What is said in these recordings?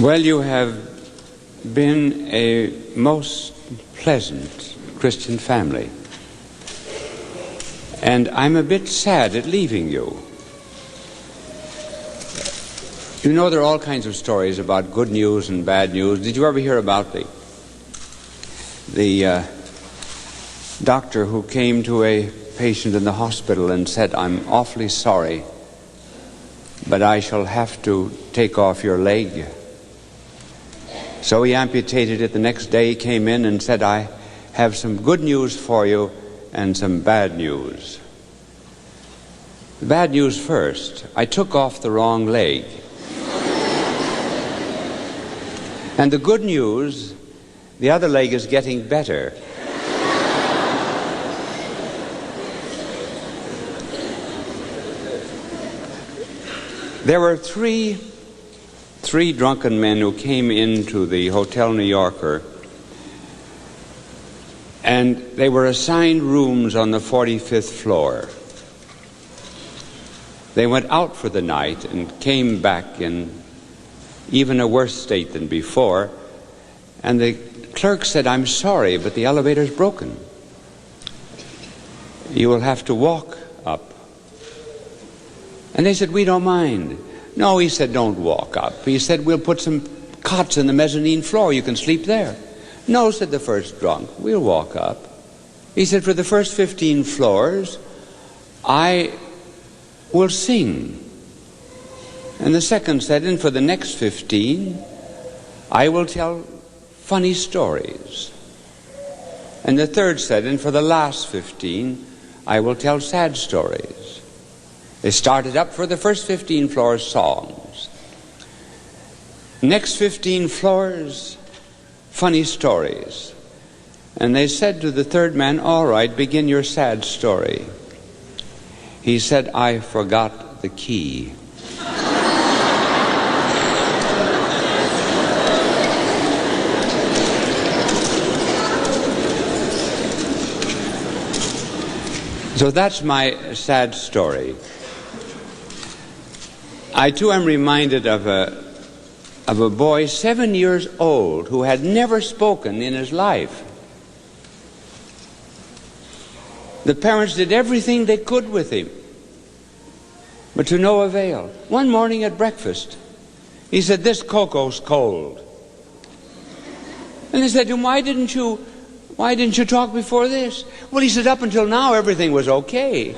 Well, you have been a most pleasant Christian family, and I'm a bit sad at leaving you. You know, there are all kinds of stories about good news and bad news. Did you ever hear about the doctor who came to a patient in the hospital and said, "I'm awfully sorry, but I shall have to take off your leg"? So he amputated it. The next day he came in and said, "I have some good news for you and some bad news." The bad news first. I took off the wrong leg. And the good news, the other leg is getting better. There were three drunken men who came into the Hotel New Yorker, and they were assigned rooms on the 45th floor. They went out for the night and came back in even a worse state than before, and the clerk said, "I'm sorry, but the elevator's broken. You will have to walk up." And they said, "We don't mind." No, he said, "Don't walk up." He said, "We'll put some cots in the mezzanine floor. You can sleep there." "No," said the first drunk, "we'll walk up." He said, "For the first 15 floors, I will sing." And the second said, "And for the next 15, I will tell funny stories." And the third said, "And for the last 15, I will tell sad stories." They started up for the first 15 floors songs. Next 15 floors, funny stories. And they said to the third man, "All right, begin your sad story." He said, "I forgot the key." So that's my sad story. I too am reminded of a boy 7 years old who had never spoken in his life. The parents did everything they could with him, but to no avail. One morning at breakfast, he said, "This cocoa's cold." And they said to him, Why didn't you talk before this?" Well, he said, "Up until now, everything was okay."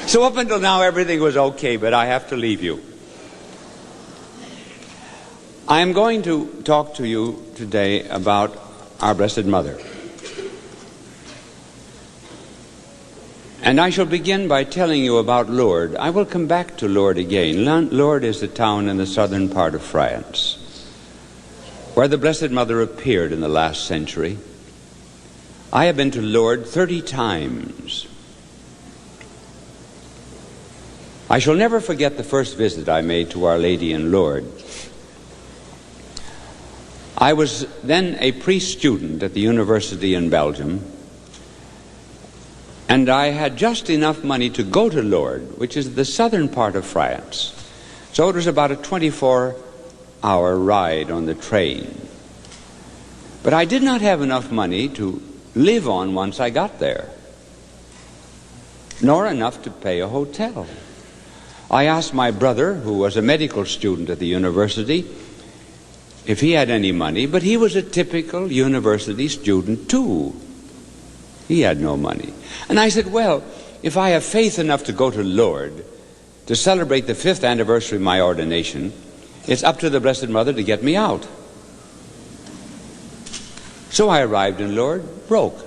So up until now, everything was okay, but I have to leave you. I am going to talk to you today about our Blessed Mother. And I shall begin by telling you about Lourdes. I will come back to Lourdes again. Lourdes is a town in the southern part of France, where the Blessed Mother appeared in the last century. I have been to Lourdes 30 times. I shall never forget the first visit I made to Our Lady in Lourdes. I was then a pre-student at the university in Belgium, and I had just enough money to go to Lourdes, which is the southern part of France. So it was about a 24-hour ride on the train. But I did not have enough money to live on once I got there, nor enough to pay a hotel. I asked my brother, who was a medical student at the university, if he had any money, but he was a typical university student too. He had no money. And I said, "Well, if I have faith enough to go to Lourdes to celebrate the 5th anniversary of my ordination, it's up to the Blessed Mother to get me out." So I arrived in Lourdes broke.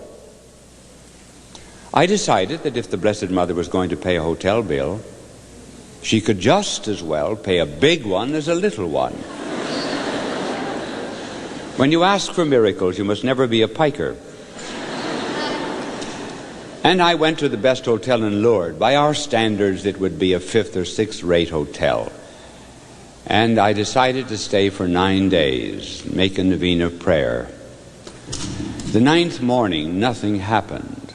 I decided that if the Blessed Mother was going to pay a hotel bill, she could just as well pay a big one as a little one. When you ask for miracles, you must never be a piker. And I went to the best hotel in Lourdes. By our standards, it would be a 5th or 6th rate hotel. And I decided to stay for 9 days, make a novena of prayer. The 9th morning, nothing happened.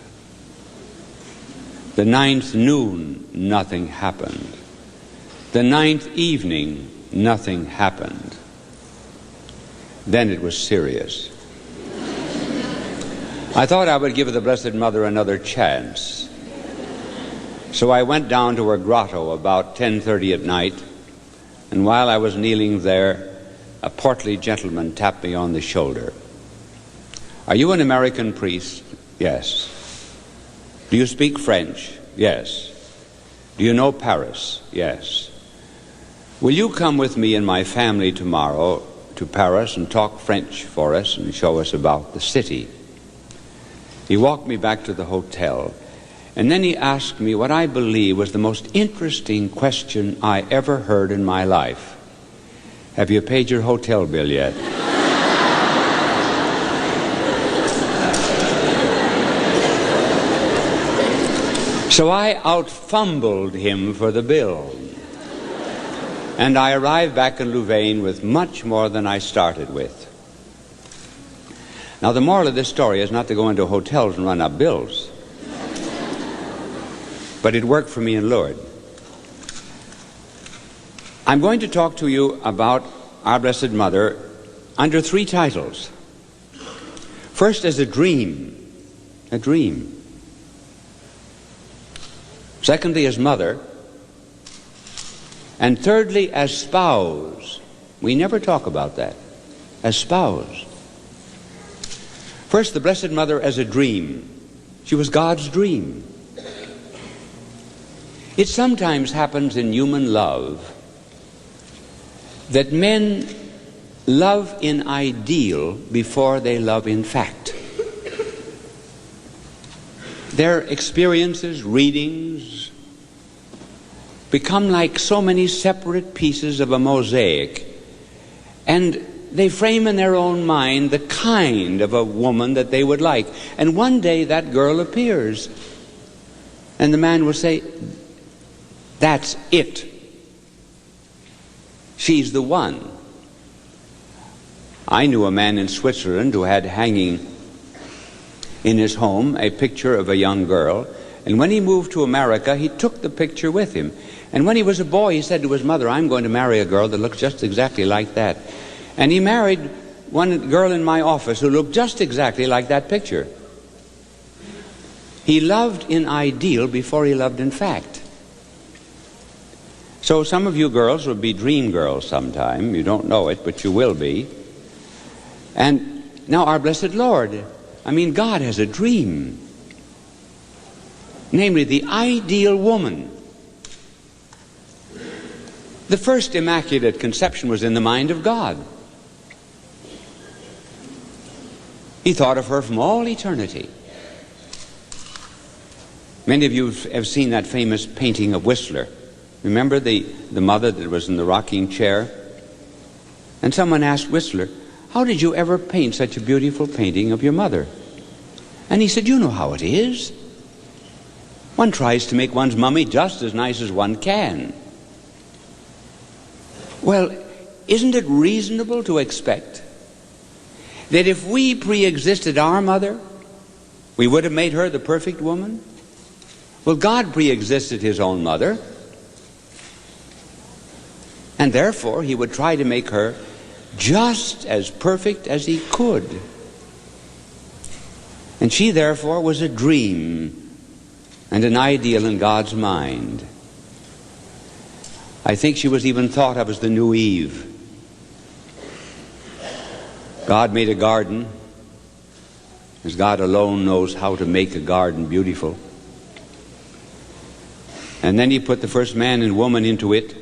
The 9th noon, nothing happened. The 9th evening, nothing happened. Then it was serious. I thought I would give the Blessed Mother another chance. So I went down to her grotto about 10:30 at night, and while I was kneeling there, a portly gentleman tapped me on the shoulder. "Are you an American priest?" "Yes." "Do you speak French?" "Yes." "Do you know Paris?" "Yes." "Will you come with me and my family tomorrow to Paris and talk French for us and show us about the city?" He walked me back to the hotel, and then he asked me what I believe was the most interesting question I ever heard in my life. "Have you paid your hotel bill yet?" So I outfumbled him for the bill. And I arrived back in Louvain with much more than I started with. Now, the moral of this story is not to go into hotels and run up bills. But it worked for me in Lourdes. I'm going to talk to you about our Blessed Mother under three titles. First, as a dream. A dream. Secondly, as mother. And thirdly, as spouse. We never talk about that. As spouse. First, the Blessed Mother as a dream. She was God's dream. It sometimes happens in human love that men love in ideal before they love in fact. Their experiences, readings, become like so many separate pieces of a mosaic, and they frame in their own mind the kind of a woman that they would like. And one day that girl appears, and the man will say, "That's it. She's the one." I knew a man in Switzerland who had hanging in his home a picture of a young girl, and when he moved to America, he took the picture with him. And when he was a boy, he said to his mother, "I'm going to marry a girl that looks just exactly like that." And he married one girl in my office who looked just exactly like that picture. He loved in ideal before he loved in fact. So some of you girls will be dream girls sometime. You don't know it, but you will be. And now our blessed Lord, God has a dream. Namely, the ideal woman. The first Immaculate Conception was in the mind of God. He thought of her from all eternity. Many of you have seen that famous painting of Whistler. Remember the mother that was in the rocking chair? And someone asked Whistler, "How did you ever paint such a beautiful painting of your mother?" And he said, "You know how it is. One tries to make one's mummy just as nice as one can." Well, isn't it reasonable to expect that if we pre-existed our mother, we would have made her the perfect woman? Well, God pre-existed his own mother, and therefore he would try to make her just as perfect as he could. And she therefore was a dream and an ideal in God's mind. I think she was even thought of as the new Eve. God made a garden, as God alone knows how to make a garden beautiful. And then he put the first man and woman into it,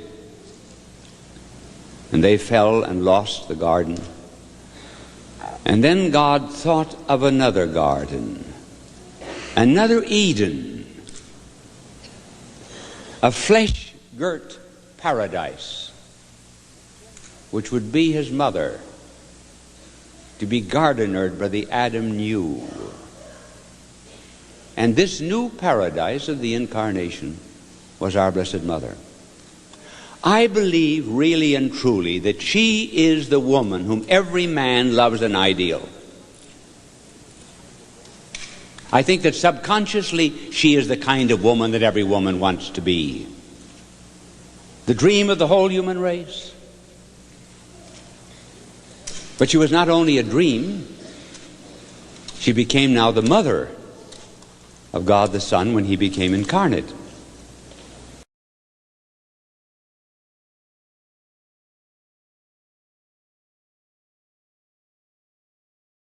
and they fell and lost the garden. And then God thought of another garden, another Eden, a flesh-girt paradise, which would be his mother, to be gardenered by the Adam new. And this new paradise of the Incarnation was our Blessed Mother. I believe really and truly that she is the woman whom every man loves an ideal. I think that subconsciously she is the kind of woman that every woman wants to be. The dream of the whole human race, But she was not only a dream, she became now the mother of God the Son when he became incarnate.